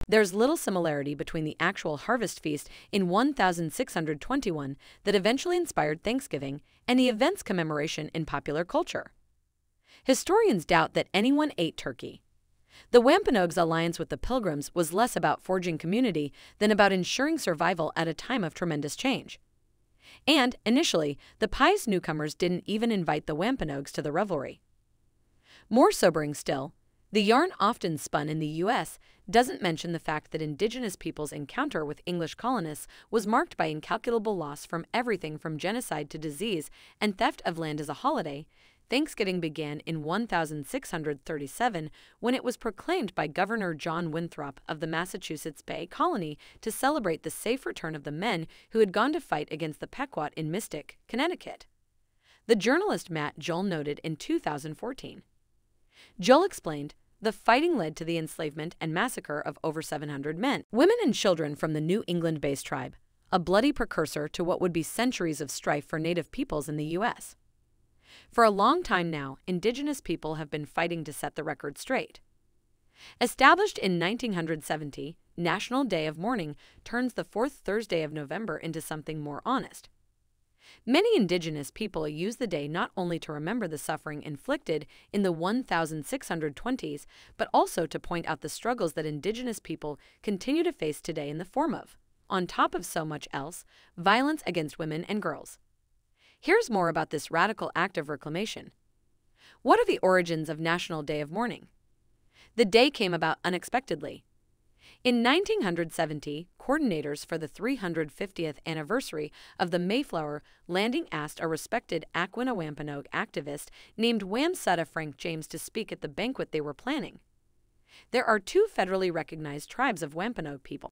There's little similarity between the actual harvest feast in 1621 that eventually inspired Thanksgiving and the event's commemoration in popular culture. Historians doubt that anyone ate turkey. The Wampanoags' alliance with the Pilgrims was less about forging community than about ensuring survival at a time of tremendous change. And, initially, the pious newcomers didn't even invite the Wampanoags to the revelry. More sobering still, the yarn often spun in the U.S. doesn't mention the fact that Indigenous peoples' encounter with English colonists was marked by incalculable loss from everything from genocide to disease and theft of land as a holiday. Thanksgiving began in 1637 when it was proclaimed by Governor John Winthrop of the Massachusetts Bay Colony to celebrate the safe return of the men who had gone to fight against the Pequot in Mystic, Connecticut. The journalist Matt Juul noted in 2014. Juul explained, "The fighting led to the enslavement and massacre of over 700 men, women and children from the New England-based tribe, a bloody precursor to what would be centuries of strife for Native peoples in the U.S. For a long time now, Indigenous people have been fighting to set the record straight." Established in 1970, National Day of Mourning turns the fourth Thursday of November into something more honest. Many Indigenous people use the day not only to remember the suffering inflicted in the 1620s, but also to point out the struggles that Indigenous people continue to face today in the form of, on top of so much else, violence against women and girls. Here's more about this radical act of reclamation. What are the origins of National Day of Mourning? The day came about unexpectedly. In 1970, coordinators for the 350th anniversary of the Mayflower landing asked a respected Wampanoag activist named Wamsutta Frank James to speak at the banquet they were planning. There are two federally recognized tribes of Wampanoag people.